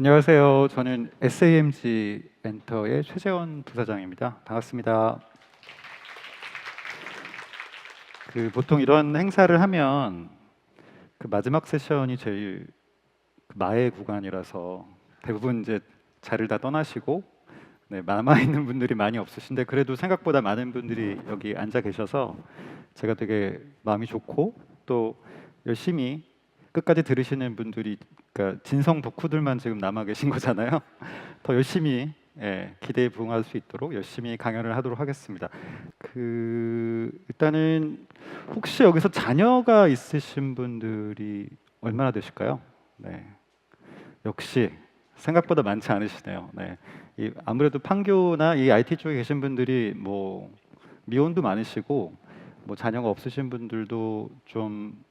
안녕하세요. 저는 SAMG 엔터의 최재원 부사장입니다. 반갑습니다. 보통 이런 행사를 하면 마지막 세션이 제일 마의 구간이라서 대부분 이제 자리를 다 떠나시고 남아 있는 분들이 많이 없으신데 그래도 생각보다 많은 분들이 여기 앉아 계셔서 제가 되게 마음이 좋고 또 열심히 끝까지 들으시는 분들이 그러니까 진성 덕후들만 지금 남아 계신 거잖아요. 더 열심히 기대에 부응할 수 있도록 열심히 강연을 하도록 하겠습니다. 일단은 혹시 여기서 자녀가 있으신 분들이 얼마나 되실까요? 네. 역시 생각보다 많지 않으시네요. 네. 아무래도 판교나 이 IT 쪽에 계신 분들이 뭐 미혼도 많으시고 뭐 자녀가 없으신 분들도 좀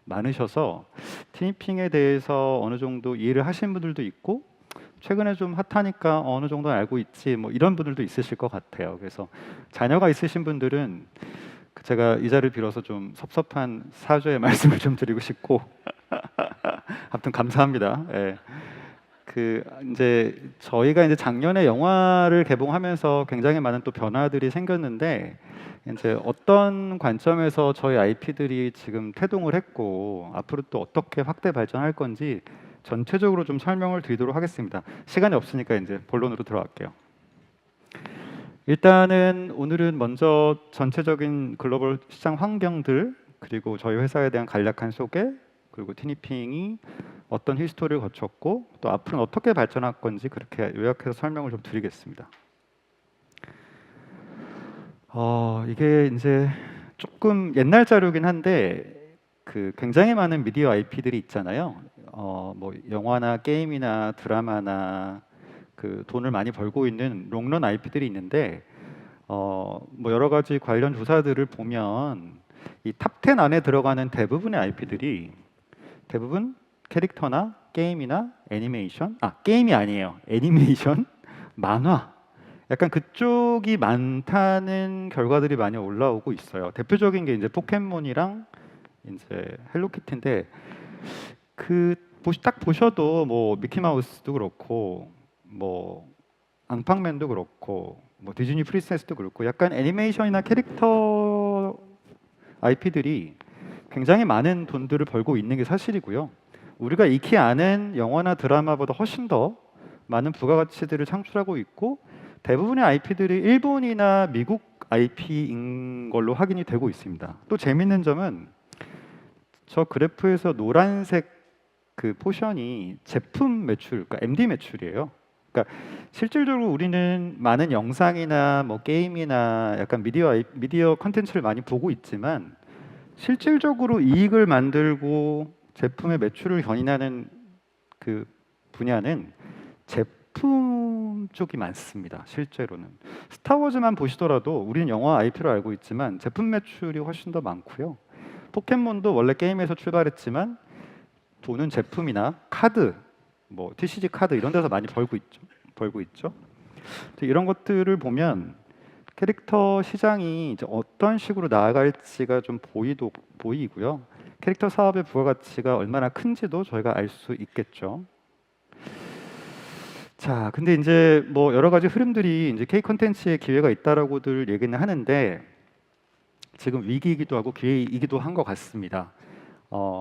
많으셔서 티니핑에 대해서 어느 정도 이해를 하신 분들도 있고 최근에 좀 핫하니까 어느 정도 알고 있지 뭐 이런 분들도 있으실 것 같아요. 그래서 자녀가 있으신 분들은 제가 이 자리를 빌어서 좀 섭섭한 사죄의 말씀을 좀 드리고 싶고 아무튼 감사합니다. 예. 이제 저희가 이제 작년에 영화를 개봉하면서 굉장히 많은 또 변화들이 생겼는데 이제 어떤 관점에서 저희 IP들이 지금 태동을 했고 앞으로 또 어떻게 확대 발전할 건지 전체적으로 좀 설명을 드리도록 하겠습니다. 시간이 없으니까 이제 본론으로 들어갈게요. 일단은 오늘은 먼저 전체적인 글로벌 시장 환경들 그리고 저희 회사에 대한 간략한 소개 그리고 티니핑이 어떤 히스토리를 거쳤고 또 앞으로는 어떻게 발전할 건지 그렇게 요약해서 설명을 좀 드리겠습니다. 이게 이제 조금 옛날 자료긴 한데 굉장히 많은 미디어 IP들이 있잖아요. 뭐 영화나 게임이나 드라마나 돈을 많이 벌고 있는 롱런 IP들이 있는데 뭐 여러 가지 관련 조사들을 보면 이 탑 10 안에 들어가는 대부분의 IP들이 대부분 캐릭터나 게임이나 애니메이션, 게임이 아니에요. 애니메이션, 만화, 약간 그쪽이 많다는 결과들이 많이 올라오고 있어요. 대표적인 게 이제 포켓몬이랑 이제 헬로키티인데 딱 보셔도 뭐 미키마우스도 그렇고 뭐 앙팡맨도 그렇고 뭐 디즈니 프린세스도 그렇고 약간 애니메이션이나 캐릭터 IP들이 굉장히 많은 돈들을 벌고 있는 게 사실이고요. 우리가 익히 아는 영화나 드라마보다 훨씬 더 많은 부가가치들을 창출하고 있고 대부분의 IP들이 일본이나 미국 IP인 걸로 확인이 되고 있습니다. 또 재밌는 점은 저 그래프에서 노란색 포션이 제품 매출, 그러니까 MD 매출이에요. 그러니까 실질적으로 우리는 많은 영상이나 뭐 게임이나 약간 미디어 컨텐츠를 많이 보고 있지만 실질적으로 이익을 만들고 제품의 매출을 견인하는 분야는 제품 쪽이 많습니다. 실제로는 스타워즈만 보시더라도 우리는 영화 IP로 알고 있지만 제품 매출이 훨씬 더 많고요. 포켓몬도 원래 게임에서 출발했지만 돈은 제품이나 카드, 뭐 TCG 카드 이런 데서 많이 벌고 있죠. 이런 것들을 보면 캐릭터 시장이 이제 어떤 식으로 나아갈지가 좀 보이고요. 캐릭터 사업의 부가가치가 얼마나 큰지도 저희가 알 수 있겠죠. 자, 근데 이제 뭐 여러 가지 흐름들이 이제 K 콘텐츠의 기회가 있다라고들 얘기는 하는데 지금 위기이기도 하고 기회이기도 한 것 같습니다.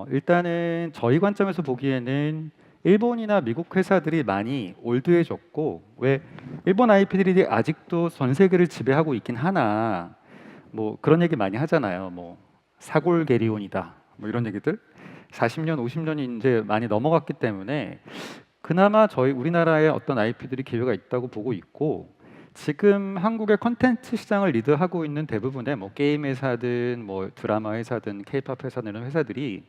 일단은 저희 관점에서 보기에는 일본이나 미국 회사들이 많이 올드해졌고 왜 일본 IP들이 아직도 전 세계를 지배하고 있긴 하나 뭐 그런 얘기 많이 하잖아요. 뭐 사골게리온이다 뭐 이런 얘기들 40년 50년이 이제 많이 넘어갔기 때문에 그나마 저희 우리나라의 어떤 IP들이 기회가 있다고 보고 있고 지금 한국의 컨텐츠 시장을 리드하고 있는 대부분의 뭐 게임 회사든 뭐 드라마 회사든 K-팝 회사든 이런 회사들이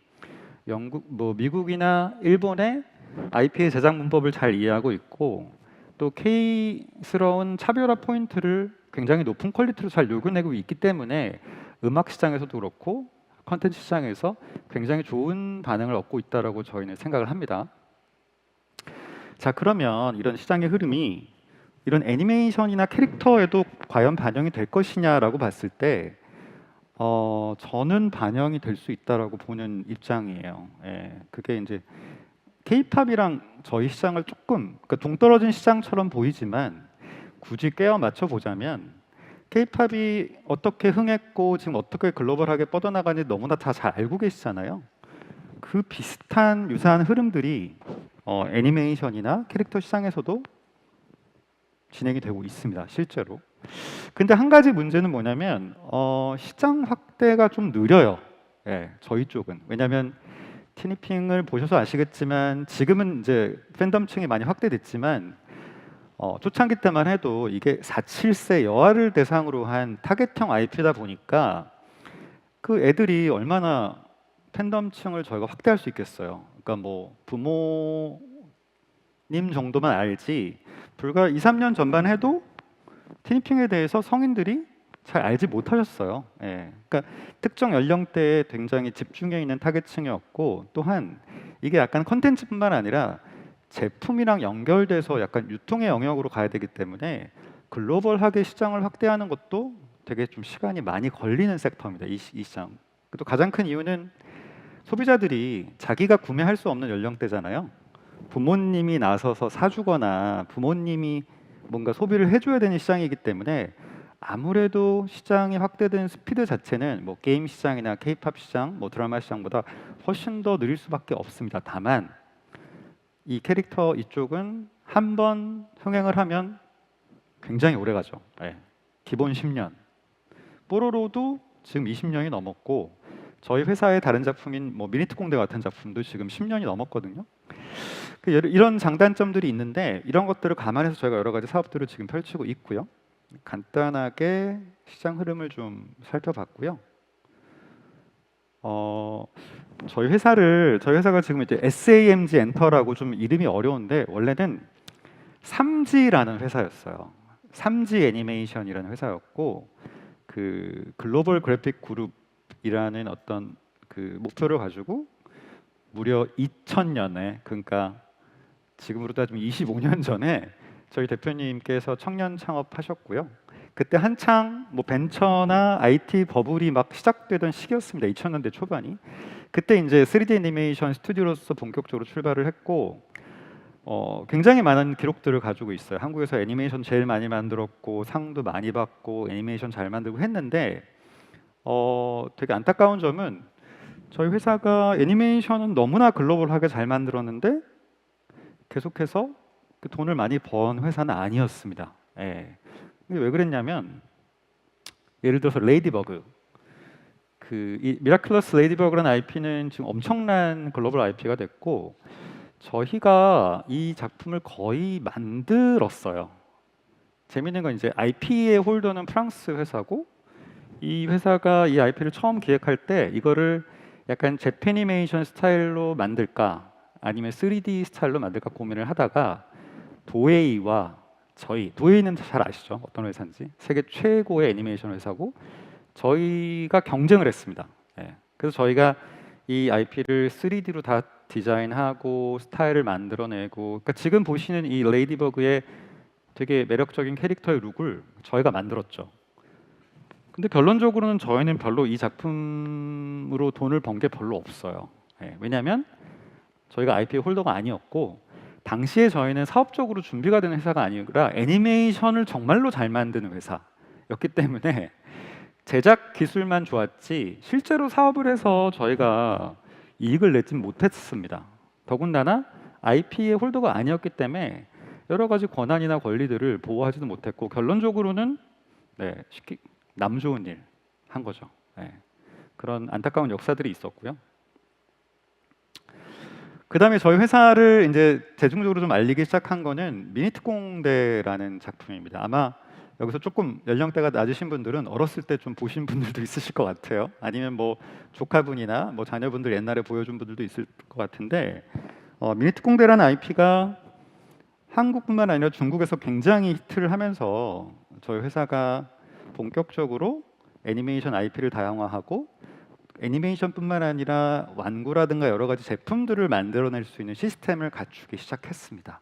미국이나 일본의 IP의 제작 문법을 잘 이해하고 있고 또 K스러운 차별화 포인트를 굉장히 높은 퀄리티로 잘 녹여내고 있기 때문에 음악 시장에서도 그렇고 컨텐츠 시장에서 굉장히 좋은 반응을 얻고 있다라고 저희는 생각을 합니다. 자, 그러면 이런 시장의 흐름이 이런 애니메이션이나 캐릭터에도 과연 반영이 될 것이냐라고 봤을 때 저는 반영이 될 수 있다라고 보는 입장이에요. 그게 이제 K-팝이랑 저희 시장을 조금 그러니까 동떨어진 시장처럼 보이지만 굳이 꿰어 맞춰 보자면 K-팝이 어떻게 흥했고 지금 어떻게 글로벌하게 뻗어나가는지 너무나 다 잘 알고 계시잖아요. 그 비슷한 유사한 흐름들이 애니메이션이나 캐릭터 시장에서도 진행이 되고 있습니다. 실제로. 근데 한 가지 문제는 뭐냐면 시장 확대가 좀 느려요. 예, 저희 쪽은. 왜냐하면 티니핑을 보셔서 아시겠지만 지금은 이제 팬덤층이 많이 확대됐지만 초창기 때만 해도 이게 4, 7세 여아를 대상으로 한 타겟형 IP다 보니까 그 애들이 얼마나 팬덤층을 저희가 확대할 수 있겠어요. 그러니까 뭐 부모님 정도만 알지 불과 2, 3년 전만 해도 티니핑에 대해서 성인들이 잘 알지 못하셨어요. 예. 그러니까 특정 연령대에 굉장히 집중해 있는 타겟층이었고 또한 이게 약간 컨텐츠뿐만 아니라 제품이랑 연결돼서 약간 유통의 영역으로 가야 되기 때문에 글로벌하게 시장을 확대하는 것도 되게 좀 시간이 많이 걸리는 섹터입니다. 이 시장. 또 가장 큰 이유는 소비자들이 자기가 구매할 수 없는 연령대잖아요. 부모님이 나서서 사주거나 부모님이 뭔가 소비를 해줘야 되는 시장이기 때문에 아무래도 시장이 확대된 스피드 자체는 뭐 게임 시장이나 K-팝 시장, 뭐 드라마 시장보다 훨씬 더 느릴 수밖에 없습니다. 다만 이 캐릭터 이쪽은 한 번 흥행을 하면 굉장히 오래 가죠. 네. 기본 10년. 뽀로로도 지금 20년이 넘었고 저희 회사의 다른 작품인 뭐 미니특공대 같은 작품도 지금 10년이 넘었거든요. 이런 장단점들이 있는데 이런 것들을 감안해서 저희가 여러 가지 사업들을 지금 펼치고 있고요. 간단하게 시장 흐름을 좀 살펴봤고요. 저희 회사가 지금 이제 SAMG 엔터라고 좀 이름이 어려운데 원래는 3G라는 회사였어요. 3G 애니메이션이라는 회사였고 그 글로벌 그래픽 그룹이라는 어떤 그 목표를 가지고 무려 2000년에 그러니까 지금으로 따지면 25년 전에 저희 대표님께서 청년 창업하셨고요. 그때 한창 뭐 벤처나 IT 버블이 막 시작되던 시기였습니다. 2000년대 초반이. 그때 이제 3D 애니메이션 스튜디오로서 본격적으로 출발을 했고 굉장히 많은 기록들을 가지고 있어요. 한국에서 애니메이션 제일 많이 만들었고 상도 많이 받고 애니메이션 잘 만들고 했는데 되게 안타까운 점은 저희 회사가 애니메이션은 너무나 글로벌하게 잘 만들었는데 계속해서 그 돈을 많이 번 회사는 아니었습니다. 예. 근데 왜 그랬냐면 예를 들어서 레이디버그 이 미라클러스 레이디버그라는 IP는 지금 엄청난 글로벌 IP가 됐고 저희가 이 작품을 거의 만들었어요. 재밌는 건 이제 IP의 홀더는 프랑스 회사고 이 회사가 이 IP를 처음 기획할 때 이거를 약간 재패니메이션 스타일로 만들까 아니면 3D 스타일로 만들까 고민을 하다가 도에이와 도에이는 잘 아시죠? 어떤 회사인지 세계 최고의 애니메이션 회사고 저희가 경쟁을 했습니다. 예. 그래서 저희가 이 IP를 3D로 다 디자인하고 스타일을 만들어내고 그러니까 지금 보시는 이 레이디버그의 되게 매력적인 캐릭터의 룩을 저희가 만들었죠. 근데 결론적으로는 저희는 별로 이 작품으로 돈을 번 게 별로 없어요. 예. 왜냐하면 저희가 IP 홀더가 아니었고 당시에 저희는 사업적으로 준비가 되는 회사가 아니라 애니메이션을 정말로 잘 만드는 회사였기 때문에 제작 기술만 좋았지 실제로 사업을 해서 저희가 이익을 내진 못했습니다. 더군다나 IP의 홀더가 아니었기 때문에 여러 가지 권한이나 권리들을 보호하지도 못했고 결론적으로는 쉽게 남 좋은 일 한 거죠. 그런 안타까운 역사들이 있었고요. 그 다음에 저희 회사를 이제 대중적으로 좀 알리기 시작한 거는 미니특공대라는 작품입니다. 아마 여기서 조금 연령대가 낮으신 분들은 어렸을 때 좀 보신 분들도 있으실 것 같아요. 아니면 뭐 조카분이나 뭐 자녀분들 옛날에 보여준 분들도 있을 것 같은데 미니특공대라는 IP가 한국뿐만 아니라 중국에서 굉장히 히트를 하면서 저희 회사가 본격적으로 애니메이션 IP를 다양화하고 애니메이션뿐만 아니라 완구라든가 여러 가지 제품들을 만들어낼 수 있는 시스템을 갖추기 시작했습니다.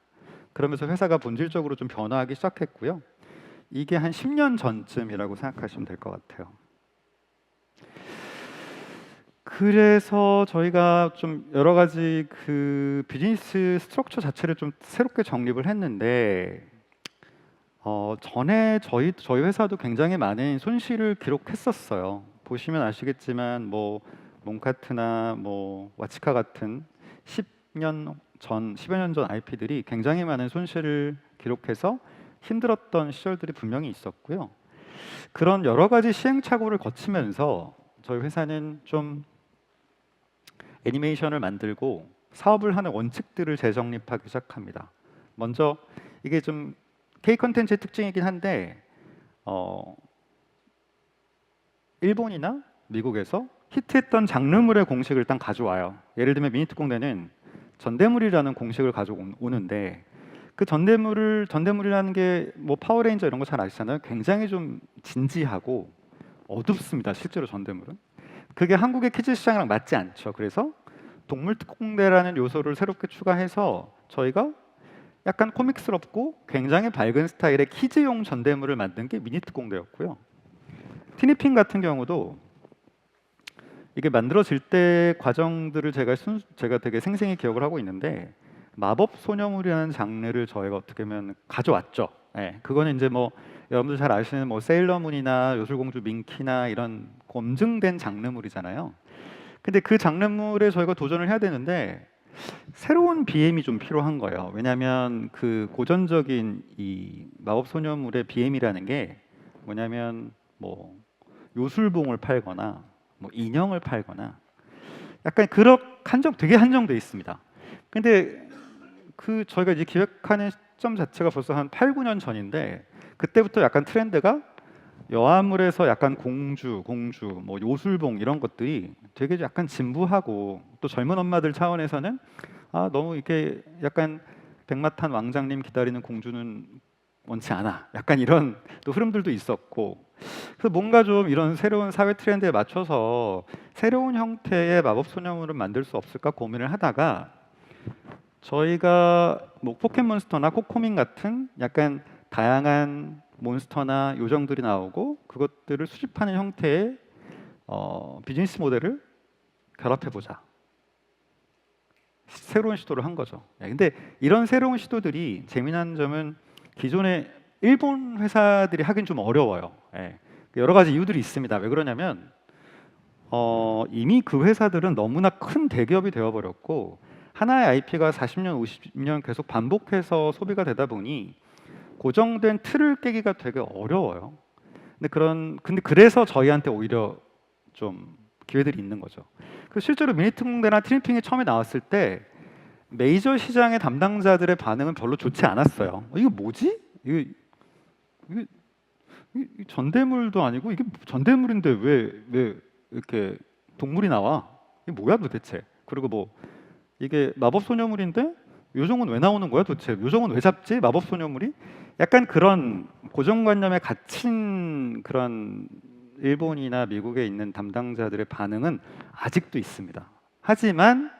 그러면서 회사가 본질적으로 좀 변화하기 시작했고요. 이게 한 10년 전쯤이라고 생각하시면 될 것 같아요. 그래서 저희가 좀 여러 가지 그 비즈니스 스트럭처 자체를 좀 새롭게 정립을 했는데 전에 저희 회사도 굉장히 많은 손실을 기록했었어요. 보시면 아시겠지만 뭐 몽카트나 뭐 와치카 같은 10여 년 전 IP들이 굉장히 많은 손실을 기록해서 힘들었던 시절들이 분명히 있었고요. 그런 여러 가지 시행착오를 거치면서 저희 회사는 좀 애니메이션을 만들고 사업을 하는 원칙들을 재정립하기 시작합니다. 먼저 이게 좀 K 컨텐츠의 특징이긴 한데 일본이나 미국에서 히트했던 장르물의 공식을 일단 가져와요. 예를 들면 미니특공대는 전대물이라는 공식을 가져오는데 그 전대물이라는 게 뭐 파워레인저 이런 거 잘 아시잖아요. 굉장히 좀 진지하고 어둡습니다. 실제로 전대물은 그게 한국의 키즈 시장이랑 맞지 않죠. 그래서 동물특공대라는 요소를 새롭게 추가해서 저희가 약간 코믹스럽고 굉장히 밝은 스타일의 키즈용 전대물을 만든 게 미니특공대였고요. 티니핑 같은 경우도 이게 만들어질 때 과정들을 제가 되게 생생히 기억을 하고 있는데 마법 소녀물이라는 장르를 저희가 어떻게 보면 가져왔죠. 예, 그거는 이제 뭐 여러분들 잘 아시는 뭐 세일러문이나 요술공주 민키나 이런 검증된 장르물이잖아요. 근데 그 장르물에 저희가 도전을 해야 되는데 새로운 BM이 좀 필요한 거예요. 왜냐하면 그 고전적인 이 마법 소녀물의 BM이라는 게 뭐냐면 뭐 요술봉을 팔거나 뭐 인형을 팔거나 약간 그런 되게 한정돼 있습니다. 근데 그 저희가 이제 기획하는 시점 자체가 벌써 한 8, 9년 전인데 그때부터 약간 트렌드가 여아물에서 약간 공주, 뭐 요술봉 이런 것들이 되게 약간 진부하고 또 젊은 엄마들 차원에서는 아 너무 이렇게 약간 백마탄 왕장님 기다리는 공주는 원치 않아. 약간 이런 또 흐름들도 있었고 그래서 뭔가 좀 이런 새로운 사회 트렌드에 맞춰서 새로운 형태의 마법 소녀물을 만들 수 없을까 고민을 하다가 저희가 뭐 포켓몬스터나 코코밍 같은 약간 다양한 몬스터나 요정들이 나오고 그것들을 수집하는 형태의 비즈니스 모델을 결합해 보자. 새로운 시도를 한 거죠. 근데 이런 새로운 시도들이 재미난 점은 기존의 일본 회사들이 하긴 좀 어려워요. 여러 가지 이유들이 있습니다. 왜 그러냐면 이미 그 회사들은 너무나 큰 대기업이 되어버렸고 하나의 IP가 40년, 50년 계속 반복해서 소비가 되다 보니 고정된 틀을 깨기가 되게 어려워요. 근데 그래서 저희한테 오히려 좀 기회들이 있는 거죠. 그 실제로 미니특공대나 트리핑이 처음에 나왔을 때 메이저 시장의 담당자들의 반응은 별로 좋지 않았어요. 이거 뭐지? 이게 전대물도 아니고 이게 전대물인데 왜 이렇게 동물이 나와? 이게 뭐야 도대체? 그리고 뭐 이게 마법 소녀물인데 요정은 왜 나오는 거야 도대체? 요정은 왜 잡지? 마법 소녀물이? 약간 그런 고정관념에 갇힌 그런 일본이나 미국에 있는 담당자들의 반응은 아직도 있습니다. 하지만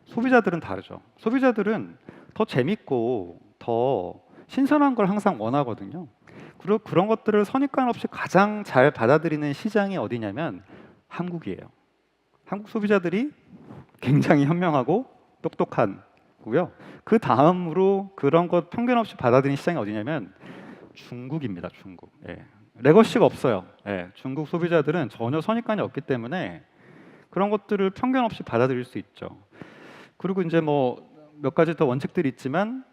소비자들은 다르죠. 소비자들은 더 재밌고 더 신선한 걸 항상 원하거든요. 그리고 그런 것들을 선입관 없이 가장 잘 받아들이는 시장이 어디냐면 한국이에요. 한국 소비자들이 굉장히 현명하고 똑똑한고요. 그 다음으로 그런 것 편견 없이 받아들이는 시장이 어디냐면 중국입니다. 중국. 레거시가 없어요. 중국 소비자들은 전혀 선입관이 없기 때문에 그런 것들을 편견 없이 받아들일 수 있죠. 그리고 이제 뭐 몇 가지 더 원칙들이 있지만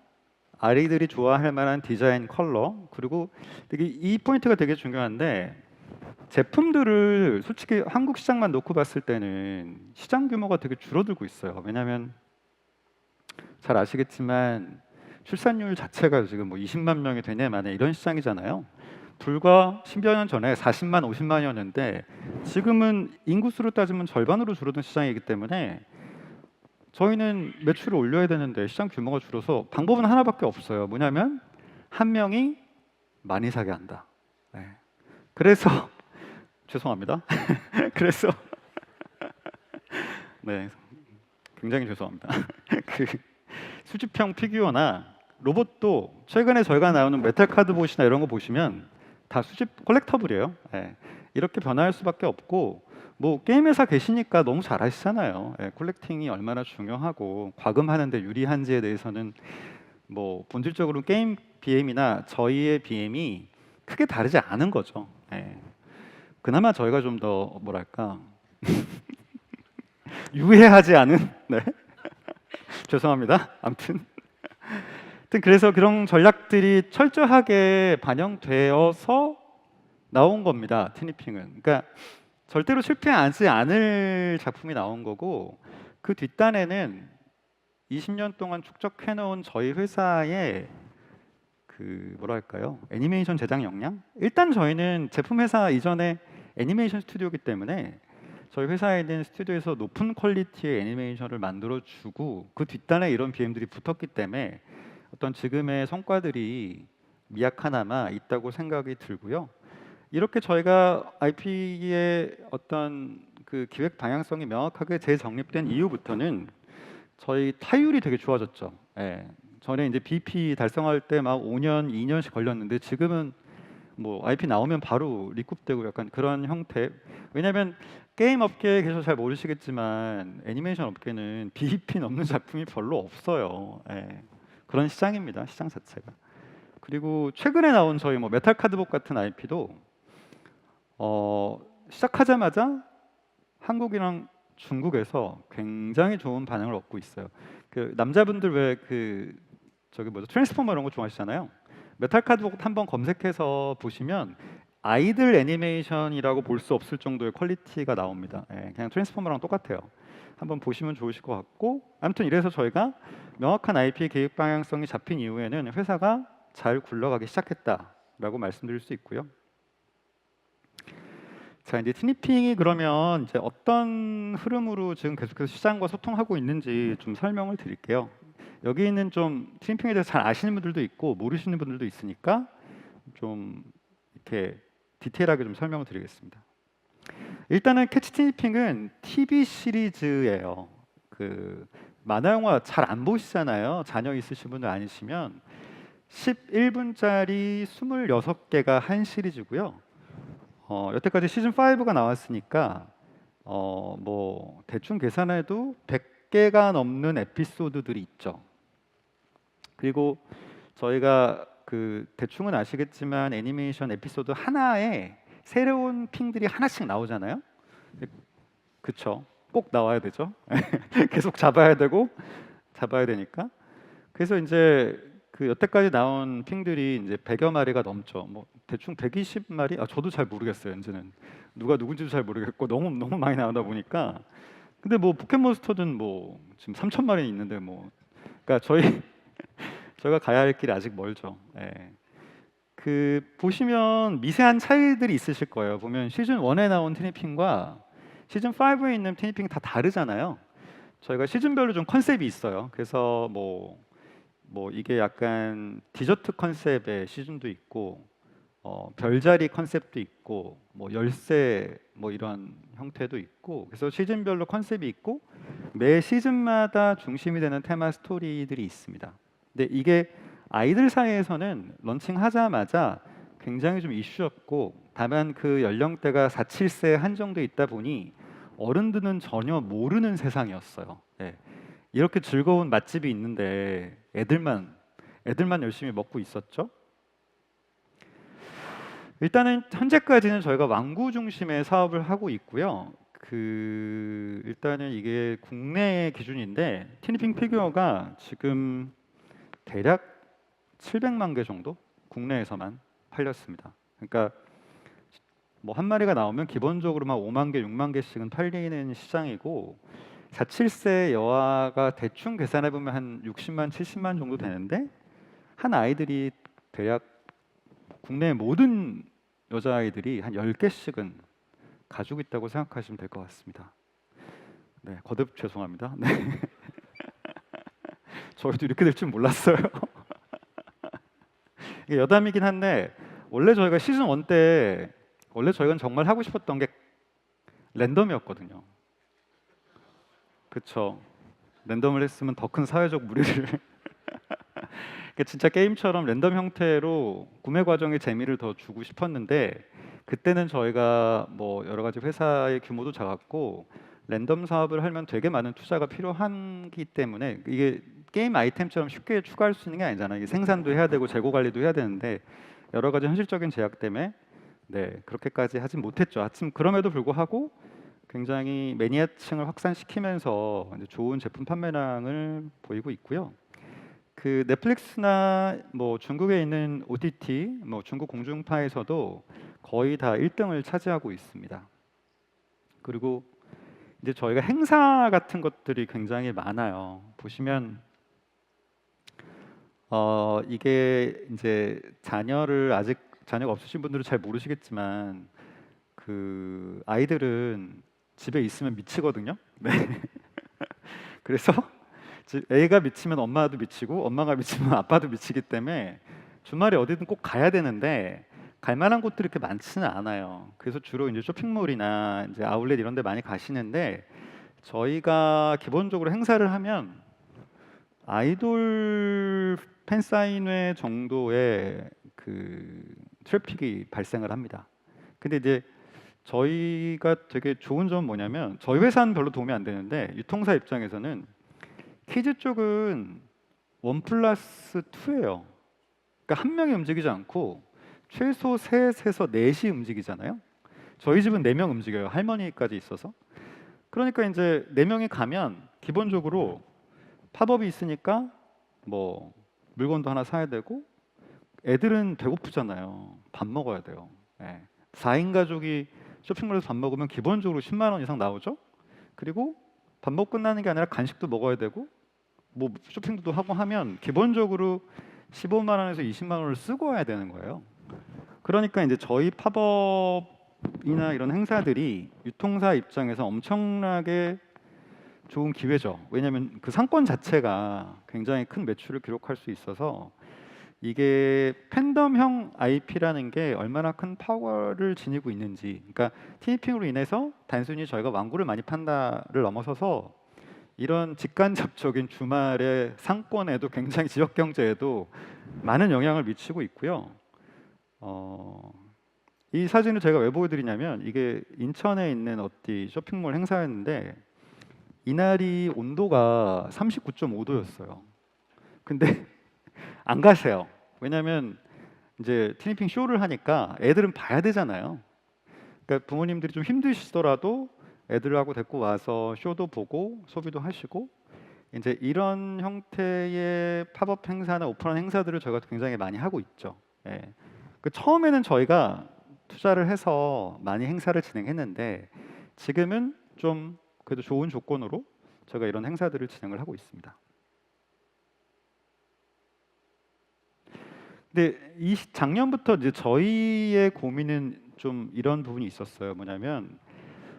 아이들이 좋아할 만한 디자인, 컬러 그리고 되게 이 포인트가 되게 중요한데 제품들을 솔직히 한국 시장만 놓고 봤을 때는 시장 규모가 되게 줄어들고 있어요. 왜냐하면 잘 아시겠지만 출산율 자체가 지금 뭐 20만 명이 되네 마네 이런 시장이잖아요. 불과 10여 년 전에 40만, 50만이었는데 지금은 인구수로 따지면 절반으로 줄어든 시장이기 때문에 저희는 매출을 올려야 되는데 시장 규모가 줄어서 방법은 하나밖에 없어요. 뭐냐면 한 명이 많이 사게 한다. 그래서 죄송합니다. 그래서 네, 굉장히 죄송합니다. 그 수집형 피규어나 로봇도 최근에 저희가 나오는 메탈 카드봇이나 이런 거 보시면 다 수집 컬렉터블이에요. 이렇게 변화할 수밖에 없고 뭐 게임 회사 계시니까 너무 잘 아시잖아요. 예, 콜렉팅이 얼마나 중요하고 과금하는데 유리한지에 대해서는 뭐 본질적으로 게임 BM이나 저희의 BM이 크게 다르지 않은 거죠. 예. 그나마 저희가 좀 더 뭐랄까 유해하지 않은 네 죄송합니다. 아무튼 그래서 그런 전략들이 철저하게 반영되어서 나온 겁니다. 티니핑은. 그러니까 절대로 실패하지 않을 작품이 나온 거고 그 뒷단에는 20년 동안 축적해놓은 저희 회사의 그 뭐랄까요 애니메이션 제작 역량? 일단 저희는 제품 회사 이전에 애니메이션 스튜디오이기 때문에 저희 회사에 있는 스튜디오에서 높은 퀄리티의 애니메이션을 만들어주고 그 뒷단에 이런 BM들이 붙었기 때문에 어떤 지금의 성과들이 미약하나마 있다고 생각이 들고요. 이렇게 저희가 IP의 어떤 그 기획 방향성이 명확하게 재정립된 이후부터는 저희 타율이 되게 좋아졌죠. 예. 전에 이제 BP 달성할 때 막 5년, 2년씩 걸렸는데 지금은 뭐 IP 나오면 바로 리쿱되고 약간 그런 형태. 왜냐하면 게임 업계에 계셔서 잘 모르시겠지만 애니메이션 업계는 BP 넘는 작품이 별로 없어요. 예. 그런 시장입니다. 시장 자체가. 그리고 최근에 나온 저희 뭐 메탈 카드복 같은 IP도 시작하자마자 한국이랑 중국에서 굉장히 좋은 반응을 얻고 있어요. 그 남자분들 왜 그 저기 뭐죠 트랜스포머 이런 거 좋아하시잖아요. 메탈 카드복 한번 검색해서 보시면 아이들 애니메이션이라고 볼 수 없을 정도의 퀄리티가 나옵니다. 예, 그냥 트랜스포머랑 똑같아요. 한번 보시면 좋으실 것 같고 아무튼 이래서 저희가 명확한 IP 계획 방향성이 잡힌 이후에는 회사가 잘 굴러가기 시작했다라고 말씀드릴 수 있고요. 자 이제 티니핑이 그러면 이제 어떤 흐름으로 지금 계속해서 시장과 소통하고 있는지 좀 설명을 드릴게요. 여기는 좀 티니핑에 대해서 잘 아시는 분들도 있고 모르시는 분들도 있으니까 좀 이렇게 디테일하게 좀 설명을 드리겠습니다. 일단은 캐치 티니핑은 TV 시리즈예요. 그 만화 영화 잘 안 보시잖아요. 자녀 있으신 분들 아니시면 11분짜리 26개가 한 시리즈고요. 여태까지 시즌 5가 나왔으니까 뭐 대충 계산해도 100개가 넘는 에피소드들이 있죠. 그리고 저희가 그 대충은 아시겠지만 애니메이션 에피소드 하나에 새로운 핑들이 하나씩 나오잖아요. 그쵸? 꼭 나와야 되죠. 계속 잡아야 되니까. 그래서 이제 그 여태까지 나온 핑들이 이제 100여 마리가 넘죠. 뭐 대충 120마리? 아 저도 잘 모르겠어요. 이제는 누가 누군지도 잘 모르겠고 너무 많이 나오다 보니까. 근데 뭐 포켓몬스터든 뭐 지금 3,000마리 있는데 뭐 그러니까 저희가 가야 할 길이 아직 멀죠. 예. 그 보시면 미세한 차이들이 있으실 거예요. 보면 시즌 1에 나온 티니핑과 시즌 5에 있는 티니핑 다 다르잖아요. 저희가 시즌별로 좀 컨셉이 있어요. 그래서 뭐 이게 약간 디저트 컨셉의 시즌도 있고 별자리 컨셉도 있고 뭐 열쇠 뭐 이런 형태도 있고 그래서 시즌별로 컨셉이 있고 매 시즌마다 중심이 되는 테마 스토리들이 있습니다. 근데 이게 아이들 사이에서는 런칭하자마자 굉장히 좀 이슈였고 다만 그 연령대가 4, 7세에 한정돼 있다 보니 어른들은 전혀 모르는 세상이었어요. 네. 이렇게 즐거운 맛집이 있는데 애들만 열심히 먹고 있었죠. 일단은 현재까지는 저희가 완구 중심의 사업을 하고 있고요. 그 일단은 이게 국내 기준인데 티니핑 피규어가 지금 대략 700만 개 정도 국내에서만 팔렸습니다. 그러니까 뭐 한 마리가 나오면 기본적으로 막 5만 개, 6만 개씩은 팔리는 시장이고 4, 7세 여아가 대충 계산해 보면 한 60만, 70만 정도 되는데 한 아이들이 대략 국내 모든 여자아이들이 한 10개씩은 가지고 있다고 생각하시면 될 것 같습니다. 네, 거듭 죄송합니다. 네. 저희도 이렇게 될 줄 몰랐어요. 이게 여담이긴 한데 원래 저희가 시즌 1 때 원래 저희가 정말 하고 싶었던 게 랜덤이었거든요. 그렇죠. 랜덤을 했으면 더 큰 사회적 무리를 그러니까 진짜 게임처럼 랜덤 형태로 구매 과정의 재미를 더 주고 싶었는데 그때는 저희가 뭐 여러 가지 회사의 규모도 작았고 랜덤 사업을 하면 되게 많은 투자가 필요하기 때문에 이게 게임 아이템처럼 쉽게 추가할 수 있는 게 아니잖아요. 이게 생산도 해야 되고 재고 관리도 해야 되는데 여러 가지 현실적인 제약 때문에 네 그렇게까지 하진 못했죠. 하여튼 그럼에도 불구하고 굉장히 매니아층을 확산시키면서 이제 좋은 제품 판매량을 보이고 있고요. 그 넷플릭스나 뭐 중국에 있는 OTT, 뭐 중국 공중파에서도 거의 다 1등을 차지하고 있습니다. 그리고 이제 저희가 행사 같은 것들이 굉장히 많아요. 보시면 이게 이제 자녀가 없으신 분들은 잘 모르시겠지만 그 아이들은 집에 있으면 미치거든요. 네. 그래서 애가 미치면 엄마도 미치고 엄마가 미치면 아빠도 미치기 때문에 주말에 어디든 꼭 가야 되는데 갈 만한 곳들이 그렇게 많지는 않아요. 그래서 주로 이제 쇼핑몰이나 이제 아울렛 이런 데 많이 가시는데 저희가 기본적으로 행사를 하면 아이돌 팬사인회 정도의 그 트래픽이 발생을 합니다. 근데 이제 저희가 되게 좋은 점은 뭐냐면 저희 회사는 별로 도움이 안 되는데 유통사 입장에서는 키즈 쪽은 1+2예요. 그러니까 한 명이 움직이지 않고 최소 셋에서 넷이 움직이잖아요. 저희 집은 4명 움직여요. 할머니까지 있어서. 그러니까 이제 4명이 가면 기본적으로 팝업이 있으니까 뭐 물건도 하나 사야 되고 애들은 배고프잖아요. 밥 먹어야 돼요. 예. 4인 가족이 쇼핑몰에서 밥 먹으면 기본적으로 10만 원 이상 나오죠. 그리고 밥 먹고 끝나는 게 아니라 간식도 먹어야 되고 뭐 쇼핑도 하고 하면 기본적으로 15만 원에서 20만 원을 쓰고 와야 되는 거예요. 그러니까 이제 저희 팝업이나 이런 행사들이 유통사 입장에서 엄청나게 좋은 기회죠. 왜냐하면 그 상권 자체가 굉장히 큰 매출을 기록할 수 있어서 이게 팬덤형 IP라는 게 얼마나 큰 파워를 지니고 있는지, 그러니까 티니핑으로 인해서 단순히 저희가 완구를 많이 판다를 넘어서서 이런 직간접적인 주말의 상권에도 굉장히 지역 경제에도 많은 영향을 미치고 있고요. 이 사진을 제가 왜 보여드리냐면 이게 인천에 있는 어디 쇼핑몰 행사였는데 이날이 온도가 39.5도였어요. 근데 안 가세요. 왜냐하면 이제 티니핑 쇼를 하니까 애들은 봐야 되잖아요. 그러니까 부모님들이 좀 힘드시더라도 애들하고 데리고 와서 쇼도 보고 소비도 하시고 이제 이런 형태의 팝업 행사나 오픈런 행사들을 저희가 굉장히 많이 하고 있죠. 예. 그 처음에는 저희가 투자를 해서 많이 행사를 진행했는데 지금은 좀 그래도 좋은 조건으로 저희가 이런 행사들을 진행을 하고 있습니다. 근데 이 작년부터 이제 저희의 고민은 좀 이런 부분이 있었어요. 뭐냐면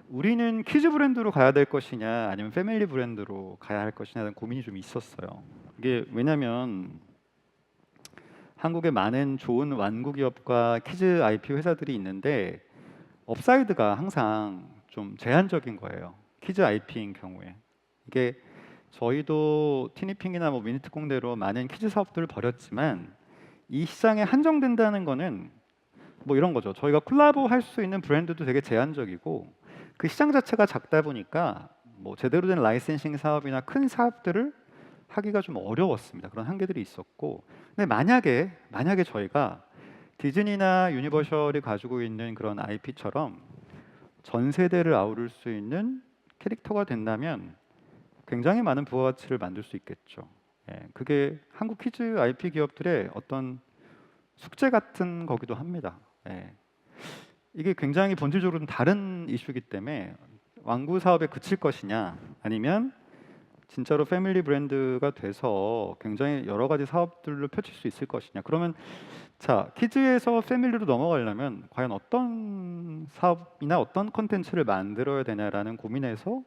우리는 키즈 브랜드로 가야 될 것이냐 아니면 패밀리 브랜드로 가야 할 것이냐는 고민이 좀 있었어요. 이게 왜냐면 한국에 많은 좋은 완구 기업과 키즈 IP 회사들이 있는데 업사이드가 항상 좀 제한적인 거예요. 키즈 IP인 경우에. 이게 저희도 티니핑이나 뭐 미니특공대로 많은 키즈 사업들을 벌였지만 이 시장에 한정된다는 거는 뭐 이런 거죠. 저희가 콜라보 할 수 있는 브랜드도 되게 제한적이고 그 시장 자체가 작다 보니까 뭐 제대로 된 라이센싱 사업이나 큰 사업들을 하기가 좀 어려웠습니다. 그런 한계들이 있었고, 근데 만약에 저희가 디즈니나 유니버셜이 가지고 있는 그런 IP처럼 전 세대를 아우를 수 있는 캐릭터가 된다면 굉장히 많은 부가가치를 만들 수 있겠죠. 예, 그게 한국 키즈 IP 기업들의 어떤 숙제 같은 거기도 합니다. 예. 이게 굉장히 본질적으로 좀 다른 이슈이기 때문에 완구 사업에 그칠 것이냐 아니면 진짜로 패밀리 브랜드가 돼서 굉장히 여러 가지 사업들을 펼칠 수 있을 것이냐. 그러면 자, 키즈에서 패밀리로 넘어가려면 과연 어떤 사업이나 어떤 컨텐츠를 만들어야 되냐라는 고민에서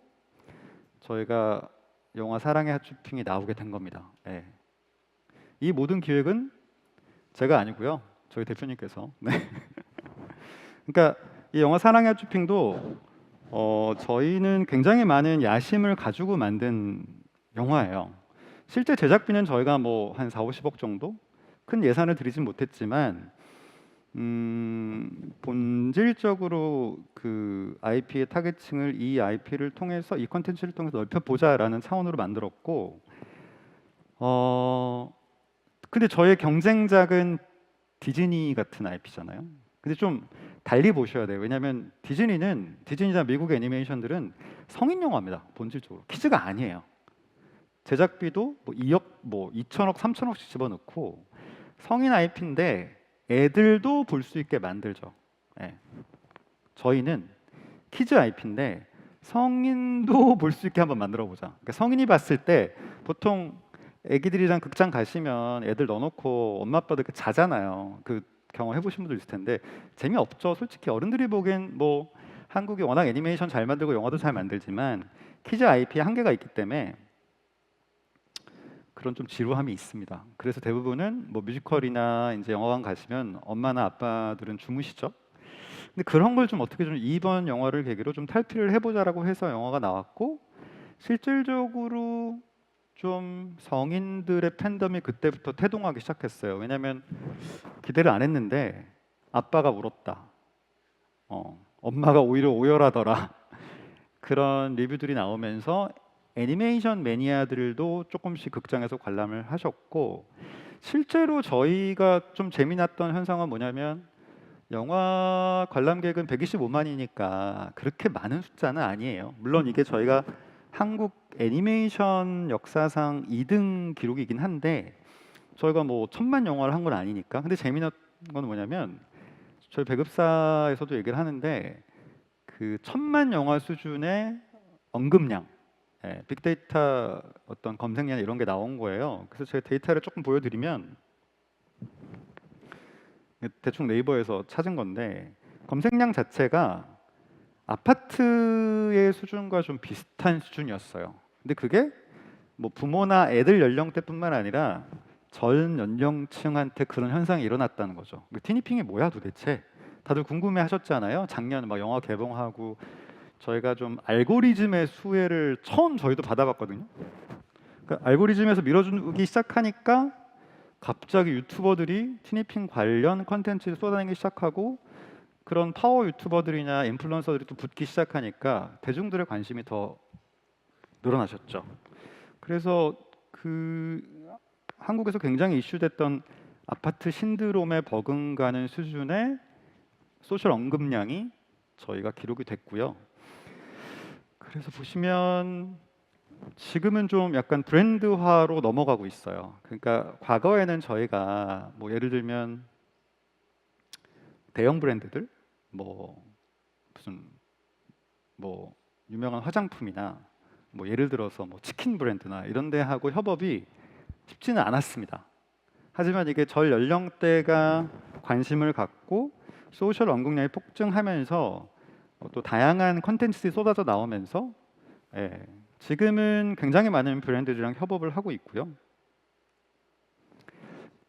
저희가 영화 사랑의 핫쇼핑이 나오게 된 겁니다. 예. 이 모든 기획은 제가 아니고요. 저희 대표님께서. 네. 그러니까 이 영화 사랑의 핫쇼핑도 저희는 굉장히 많은 야심을 가지고 만든 영화예요. 실제 제작비는 저희가 뭐 한 4, 50억 정도 큰 예산을 들이진 못했지만 본질적으로 그 IP의 타겟층을 이 IP를 통해서 이 컨텐츠를 통해서 넓혀보자라는 차원으로 만들었고 근데 저의 경쟁작은 디즈니 같은 IP잖아요. 근데 좀 달리 보셔야 돼요. 왜냐하면 디즈니나 미국의 애니메이션들은 성인 영화입니다. 본질적으로 키즈가 아니에요. 제작비도 뭐 2억, 뭐 2천억, 3천억씩 집어넣고 성인 IP인데 애들도 볼 수 있게 만들죠. 예. 저희는 키즈 IP인데 성인도 볼 수 있게 한번 만들어 보자. 그러니까 성인이 봤을 때 보통 애기들이랑 극장 가시면 애들 넣어놓고 엄마 아빠들 자잖아요. 그 경험 해보신 분들 있을 텐데 재미없죠. 솔직히 어른들이 보기엔 뭐 한국이 워낙 애니메이션 잘 만들고 영화도 잘 만들지만 키즈 IP에 한계가 있기 때문에 그런 좀 지루함이 있습니다. 그래서 대부분은 뭐 뮤지컬이나 이제 영화관 가시면 엄마나 아빠들은 주무시죠. 근데 그런 걸 좀 어떻게 좀 이번 영화를 계기로 좀 탈피를 해보자라고 해서 영화가 나왔고 실질적으로 좀 성인들의 팬덤이 그때부터 태동하기 시작했어요. 왜냐하면 기대를 안 했는데 아빠가 울었다. 엄마가 오히려 오열하더라. 그런 리뷰들이 나오면서 애니메이션 매니아들도 조금씩 극장에서 관람을 하셨고 실제로 저희가 좀 재미났던 현상은 뭐냐면 영화 관람객은 125만이니까 그렇게 많은 숫자는 아니에요. 물론 이게 저희가 한국 애니메이션 역사상 2등 기록이긴 한데 저희가 뭐 1000만 영화를 한 건 아니니까. 근데 재미난 건 뭐냐면 저희 배급사에서도 얘기를 하는데 그 1000만 영화 수준의 언급량, 빅데이터 어떤 검색량 이런 게 나온 거예요. 그래서 제가 데이터를 조금 보여드리면 대충 네이버에서 찾은 건데 검색량 자체가 아파트의 수준과 좀 비슷한 수준이었어요. 근데 그게 뭐 부모나 애들 연령대뿐만 아니라 전 연령층한테 그런 현상이 일어났다는 거죠. 티니핑이 뭐야 도대체? 다들 궁금해하셨잖아요. 작년 막 영화 개봉하고 저희가 좀 알고리즘의 수혜를 처음 저희도 받아봤거든요. 그러니까 알고리즘에서 밀어주기 시작하니까 갑자기 유튜버들이 티니핑 관련 컨텐츠를 쏟아내기 시작하고 그런 파워 유튜버들이나 인플루언서들이 또 붙기 시작하니까 대중들의 관심이 더 늘어나셨죠. 그래서 그 한국에서 굉장히 이슈됐던 아파트 신드롬에 버금가는 수준의 소셜 언급량이 저희가 기록이 됐고요. 그래서 보시면 지금은 좀 약간 브랜드화로 넘어가고 있어요. 그러니까 과거에는 저희가 뭐 예를 들면 대형 브랜드들 뭐 무슨 뭐 유명한 화장품이나 뭐 예를 들어서 뭐 치킨 브랜드나 이런 데하고 협업이 쉽지는 않았습니다. 하지만 이게 전 연령대가 관심을 갖고 소셜 언급량이 폭증하면서 또 다양한 컨텐츠들이 쏟아져 나오면서 지금은 굉장히 많은 브랜드들이랑 협업을 하고 있고요.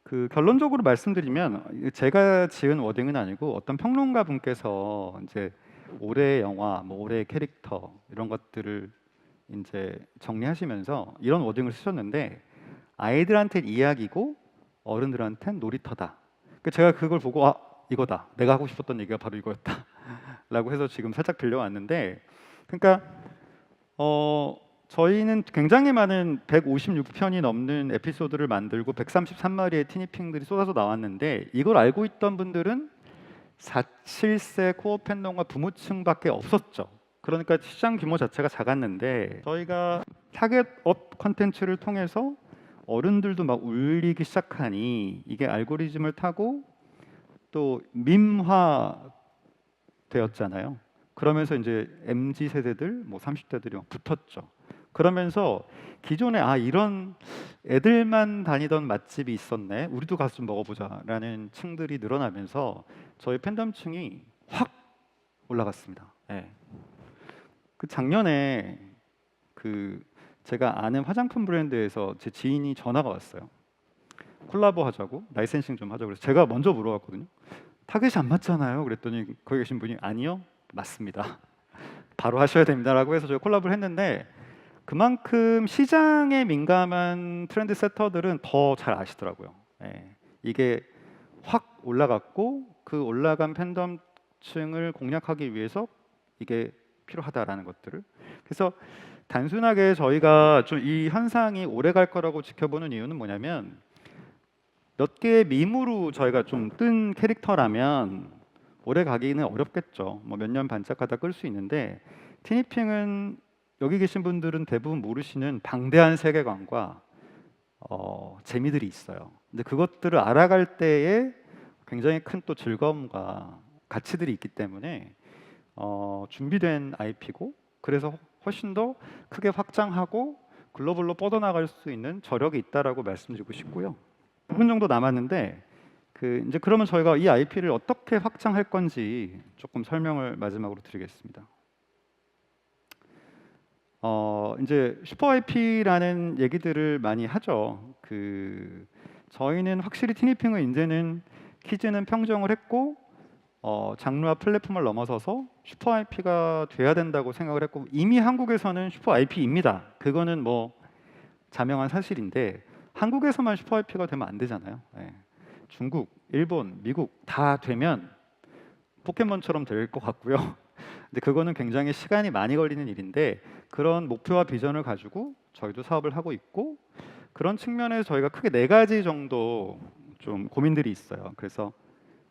그 결론적으로 말씀드리면 제가 지은 워딩은 아니고 어떤 평론가 분께서 이제 올해의 영화, 뭐 올해의 캐릭터 이런 것들을 이제 정리하시면서 이런 워딩을 쓰셨는데 아이들한테는 이야기고 어른들한테는 놀이터다. 그러니까 제가 그걸 보고 이거다. 내가 하고 싶었던 얘기가 바로 이거였다. 라고 해서 지금 살짝 빌려왔는데 그러니까 저희는 굉장히 많은 156편이 넘는 에피소드를 만들고 133마리의 티니핑들이 쏟아져 나왔는데 이걸 알고 있던 분들은 4, 7세 코어 팬덤과 부모층밖에 없었죠. 그러니까 시장 규모 자체가 작았는데 저희가 타겟업 컨텐츠를 통해서 어른들도 막 울리기 시작하니 이게 알고리즘을 타고 또 밈화 되었잖아요. 그러면서 이제 MZ 세대들, 뭐 30대들이 막 붙었죠. 그러면서 기존에 이런 애들만 다니던 맛집이 있었네. 우리도 가서 좀 먹어보자라는 층들이 늘어나면서 저희 팬덤층이 확 올라갔습니다. 그 작년에 그 제가 아는 화장품 브랜드에서 제 지인이 전화가 왔어요. 콜라보 하자고, 라이센싱 좀 하자고. 그래서 제가 먼저 물어봤거든요. 타겟이 안 맞잖아요. 그랬더니 거기 계신 분이 아니요, 맞습니다. 바로 하셔야 됩니다라고 해서 저희 콜라보를 했는데 그만큼 시장에 민감한 트렌드 세터들은 더 잘 아시더라고요. 예. 이게 확 올라갔고 그 올라간 팬덤층을 공략하기 위해서 이게 필요하다라는 것들을. 그래서 단순하게 저희가 좀 이 현상이 오래 갈 거라고 지켜보는 이유는 뭐냐면 몇 개의 밈으로 저희가 좀 뜬 캐릭터라면 오래 가기는 어렵겠죠. 뭐 몇 년 반짝하다 끌 수 있는데 티니핑은 여기 계신 분들은 대부분 모르시는 방대한 세계관과 재미들이 있어요. 근데 그것들을 알아갈 때에 굉장히 큰 또 즐거움과 가치들이 있기 때문에 준비된 IP고 그래서 훨씬 더 크게 확장하고 글로벌로 뻗어나갈 수 있는 저력이 있다라고 말씀드리고 싶고요. 5분 정도 남았는데 이제 그러면 저희가 이 IP를 어떻게 확장할 건지 조금 설명을 마지막으로 드리겠습니다. 이제 슈퍼 IP라는 얘기들을 많이 하죠. 저희는 확실히 티니핑은 이제는 키즈는 평정을 했고 장르와 플랫폼을 넘어서서 슈퍼 IP가 돼야 된다고 생각을 했고 이미 한국에서는 슈퍼 IP입니다. 그거는 뭐 자명한 사실인데 한국에서만 슈퍼 IP가 되면 안 되잖아요. 예. 중국, 일본, 미국 다 되면 포켓몬처럼 될 것 같고요. 근데 그거는 굉장히 시간이 많이 걸리는 일인데 그런 목표와 비전을 가지고 저희도 사업을 하고 있고 그런 측면에서 저희가 크게 4가지 정도 좀 고민들이 있어요. 그래서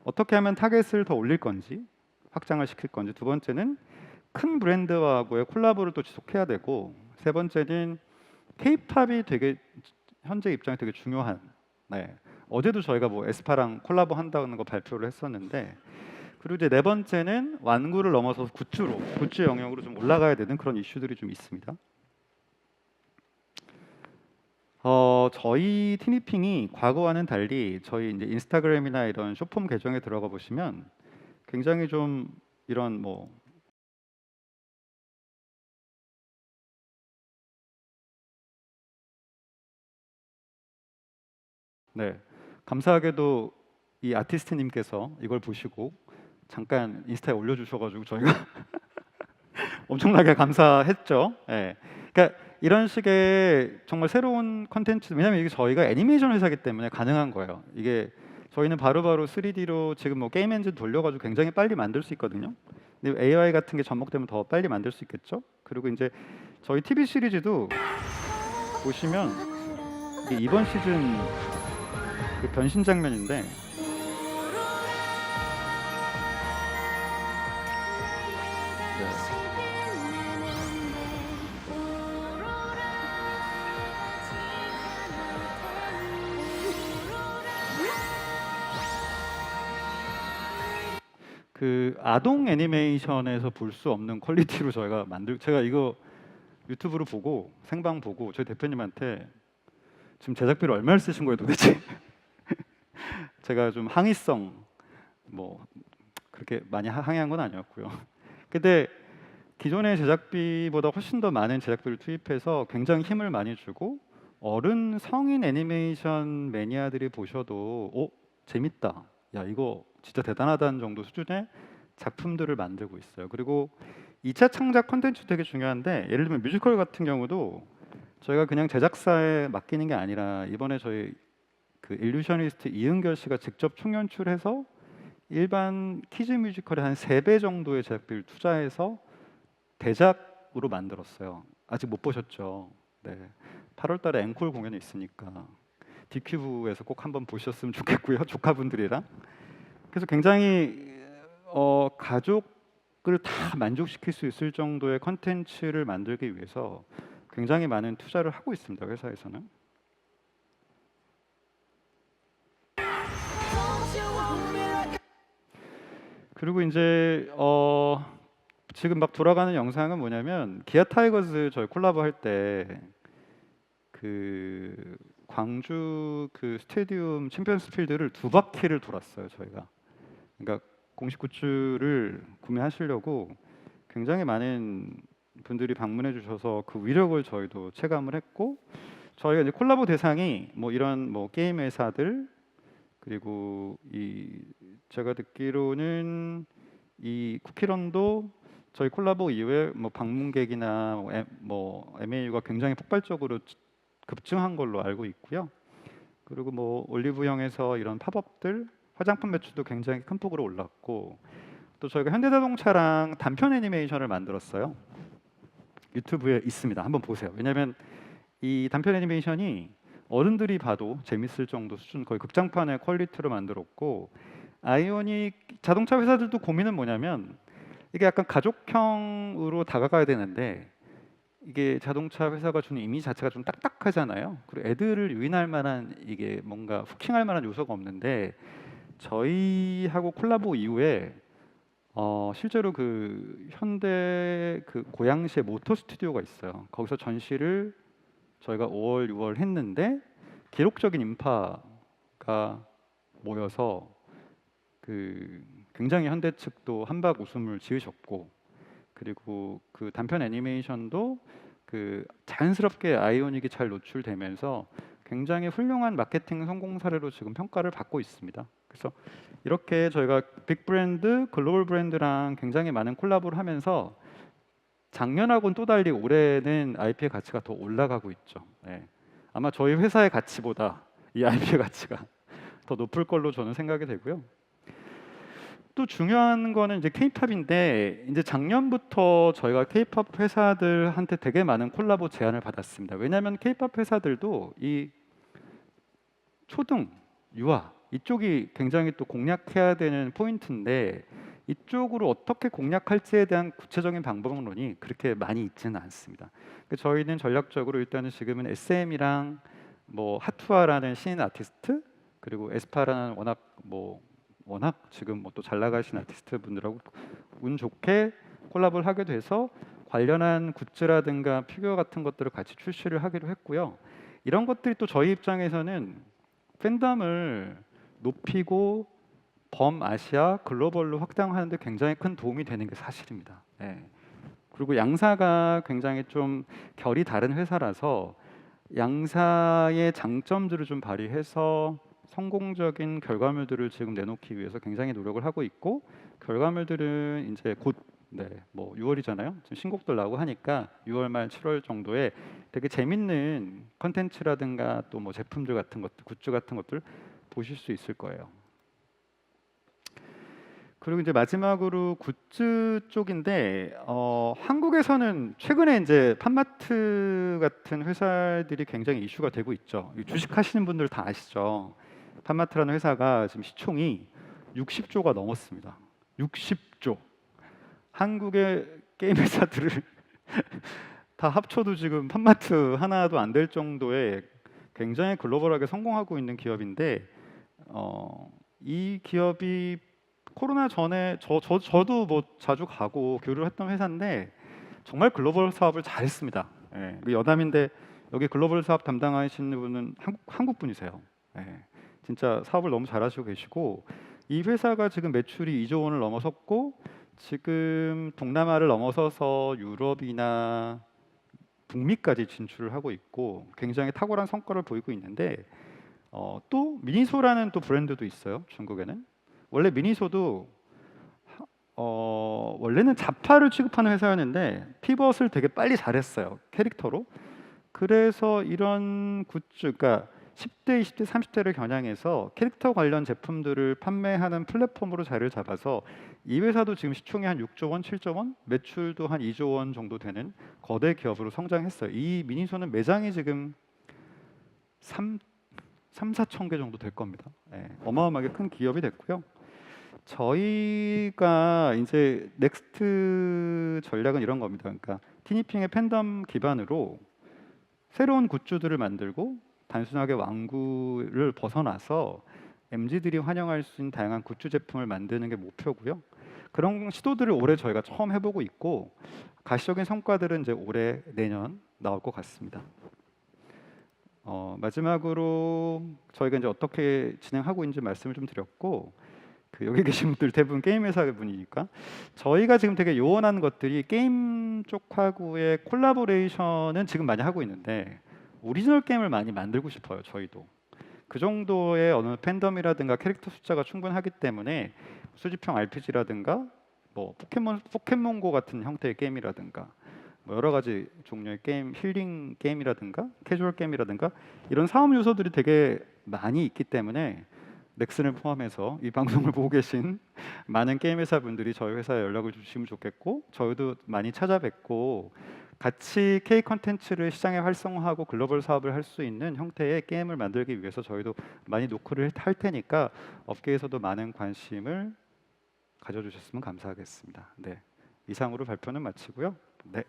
어떻게 하면 타겟을 더 올릴 건지 확장을 시킬 건지, 두 번째는 큰 브랜드와의 콜라보를 또 지속해야 되고, 세 번째는 K-팝이 되게 현재 입장에 되게 중요한. 네. 어제도 저희가 뭐 에스파랑 콜라보 한다는 거 발표를 했었는데, 그리고 이제 네 번째는 완구를 넘어서 굿즈 영역으로 좀 올라가야 되는 그런 이슈들이 좀 있습니다. 저희 티니핑이 과거와는 달리 저희 이제 인스타그램이나 이런 쇼폼 계정에 들어가 보시면 굉장히 좀 이런 뭐 네, 감사하게도 이 아티스트님께서 이걸 보시고 잠깐 인스타에 올려주셔가지고 저희가 엄청나게 감사했죠. 예. 그러니까 이런 식의 정말 새로운 컨텐츠, 왜냐면 이게 저희가 애니메이션 회사이기 때문에 가능한 거예요. 이게 저희는 바로바로 3D로 지금 뭐 게임 엔진 돌려가지고 굉장히 빨리 만들 수 있거든요. 근데 AI 같은 게 접목되면 더 빨리 만들 수 있겠죠. 그리고 이제 저희 TV 시리즈도 보시면 이게 이번 시즌 그 변신 장면인데 그 아동 애니메이션에서 볼 수 없는 퀄리티로 저희가 제가 이거 유튜브로 보고 생방 보고 저희 대표님한테 지금 제작비를 얼마를 쓰신 거예요 도대체? 제가 좀 항의성 뭐 그렇게 많이 항의한 건 아니었고요. 근데 기존의 제작비보다 훨씬 더 많은 제작비를 투입해서 굉장히 힘을 많이 주고 어른 성인 애니메이션 매니아들이 보셔도 재밌다. 야 이거 진짜 대단하다는 정도 수준의 작품들을 만들고 있어요. 그리고 2차 창작 콘텐츠 되게 중요한데 예를 들면 뮤지컬 같은 경우도 저희가 그냥 제작사에 맡기는 게 아니라 이번에 저희 그 일루셔니스트 이은결 씨가 직접 총연출해서 일반 키즈 뮤지컬의 한 3배 정도의 제작비를 투자해서 대작으로 만들었어요. 아직 못 보셨죠? 네. 8월 달에 앵콜 공연이 있으니까 디큐브에서 꼭 한번 보셨으면 좋겠고요. 조카분들이랑. 그래서 굉장히 가족을 다 만족시킬 수 있을 정도의 컨텐츠를 만들기 위해서 굉장히 많은 투자를 하고 있습니다. 회사에서는. 그리고 이제 지금 막 돌아가는 영상은 뭐냐면 기아 타이거즈 저희 콜라보 할 때 그 광주 그 스테디움 챔피언스 필드를 2바퀴를 돌았어요 저희가. 그러니까 공식 굿즈를 구매하시려고 굉장히 많은 분들이 방문해 주셔서 그 위력을 저희도 체감을 했고, 저희가 이제 콜라보 대상이 뭐 이런 뭐 게임 회사들, 그리고 제가 듣기로는 이 쿠키런도 저희 콜라보 이후에 뭐 방문객이나 뭐 MAU가 굉장히 폭발적으로 급증한 걸로 알고 있고요. 그리고 뭐 올리브영에서 이런 팝업들 화장품 매출도 굉장히 큰 폭으로 올랐고, 또 저희가 현대자동차랑 단편 애니메이션을 만들었어요. 유튜브에 있습니다. 한번 보세요. 왜냐하면 이 단편 애니메이션이 어른들이 봐도 재밌을 정도 수준, 거의 극장판의 퀄리티로 만들었고, 아이오닉 자동차 회사들도 고민은 뭐냐면 이게 약간 가족형으로 다가가야 되는데 이게 자동차 회사가 주는 이미지 자체가 좀 딱딱하잖아요. 그리고 애들을 유인할 만한 이게 뭔가 후킹할 만한 요소가 없는데, 저희하고 콜라보 이후에 실제로 그 현대 그 고양시에 모터 스튜디오가 있어요. 거기서 전시를 저희가 5월, 6월 했는데 기록적인 인파가 모여서 그 굉장히 현대 측도 한박 웃음을 지으셨고, 그리고 그 단편 애니메이션도 그 자연스럽게 아이오닉이 잘 노출되면서 굉장히 훌륭한 마케팅 성공 사례로 지금 평가를 받고 있습니다. 그래서 이렇게 저희가 빅 브랜드, 글로벌 브랜드랑 굉장히 많은 콜라보를 하면서 작년하고는 또 달리 올해는 IP의 가치가 더 올라가고 있죠. 네. 아마 저희 회사의 가치보다 이 IP의 가치가 더 높을 걸로 저는 생각이 되고요. 또 중요한 거는 이제 K-팝인데, 이제 작년부터 저희가 K-팝 회사들한테 되게 많은 콜라보 제안을 받았습니다. 왜냐하면 K-팝 회사들도 이 초등, 유아 이쪽이 굉장히 또 공략해야 되는 포인트인데, 이쪽으로 어떻게 공략할지에 대한 구체적인 방법론이 그렇게 많이 있지는 않습니다. 저희는 전략적으로 일단은 지금은 SM이랑 뭐 하투아라는 신인 아티스트, 그리고 에스파라는 워낙 지금 뭐 또 잘 나가신 아티스트 분들하고 운 좋게 콜라보를 하게 돼서 관련한 굿즈라든가 피규어 같은 것들을 같이 출시를 하기로 했고요. 이런 것들이 또 저희 입장에서는 팬덤을 높이고 범아시아 글로벌로 확장하는 데 굉장히 큰 도움이 되는 게 사실입니다. 네. 그리고 양사가 굉장히 좀 결이 다른 회사라서 양사의 장점들을 좀 발휘해서 성공적인 결과물들을 지금 내놓기 위해서 굉장히 노력을 하고 있고, 결과물들은 이제 곧 뭐 6월이잖아요. 지금 신곡들 나오고 하니까 6월 말 7월 정도에 되게 재밌는 컨텐츠라든가 또 뭐 제품들 같은 것들, 굿즈 같은 것들 보실 수 있을 거예요. 그리고 이제 마지막으로 굿즈 쪽인데, 한국에서는 최근에 이제 팜마트 같은 회사들이 굉장히 이슈가 되고 있죠. 주식하시는 분들 다 아시죠? 팜마트라는 회사가 지금 시총이 60조가 넘었습니다. 60조. 한국의 게임 회사들을 다 합쳐도 지금 팜마트 하나도 안 될 정도의 굉장히 글로벌하게 성공하고 있는 기업인데, 이 기업이 코로나 전에 저도 뭐 자주 가고 교류를 했던 회사인데 정말 글로벌 사업을 잘했습니다. 예, 여담인데 여기 글로벌 사업 담당하시는 분은 한국 분이세요. 예, 진짜 사업을 너무 잘하시고 계시고, 이 회사가 지금 매출이 2조 원을 넘어섰고, 지금 동남아를 넘어서서 유럽이나 북미까지 진출을 하고 있고 굉장히 탁월한 성과를 보이고 있는데, 또 미니소라는 또 브랜드도 있어요. 중국에는 원래 미니소도 원래는 자파를 취급하는 회사였는데 피벗을 되게 빨리 잘했어요. 캐릭터로. 그래서 이런 굿즈, 그러니까 10대, 20대, 30대를 겨냥해서 캐릭터 관련 제품들을 판매하는 플랫폼으로 자리를 잡아서 이 회사도 지금 시총이 한 6조 원, 7조 원, 매출도 한 2조 원 정도 되는 거대 기업으로 성장했어요. 이 미니소는 매장이 지금 4천 개 정도 될 겁니다. 네, 어마어마하게 큰 기업이 됐고요. 저희가 이제 넥스트 전략은 이런 겁니다. 그러니까 티니핑의 팬덤 기반으로 새로운 굿즈들을 만들고 단순하게 완구를 벗어나서 MZ들이 환영할 수 있는 다양한 굿즈 제품을 만드는 게 목표고요. 그런 시도들을 올해 저희가 처음 해보고 있고, 가시적인 성과들은 이제 올해 내년 나올 것 같습니다. 마지막으로 저희가 이제 어떻게 진행하고 있는지 말씀을 좀 드렸고, 여기 계신 분들 대부분 게임 회사 분이니까 저희가 지금 되게 요원한 것들이 게임 쪽하고의 콜라보레이션은 지금 많이 하고 있는데 오리지널 게임을 많이 만들고 싶어요. 저희도 그 정도의 어느 팬덤이라든가 캐릭터 숫자가 충분하기 때문에 수집형 RPG라든가 뭐 포켓몬고 같은 형태의 게임이라든가 뭐 여러 가지 종류의 게임, 힐링 게임이라든가 캐주얼 게임이라든가 이런 사업 요소들이 되게 많이 있기 때문에 넥슨을 포함해서 이 방송을 보고 계신 많은 게임 회사 분들이 저희 회사에 연락을 주시면 좋겠고, 저희도 많이 찾아뵙고 같이 K 컨텐츠를 시장에 활성화하고 글로벌 사업을 할 수 있는 형태의 게임을 만들기 위해서 저희도 많이 노크를 할 테니까 업계에서도 많은 관심을 가져주셨으면 감사하겠습니다. 네, 이상으로 발표는 마치고요. 네.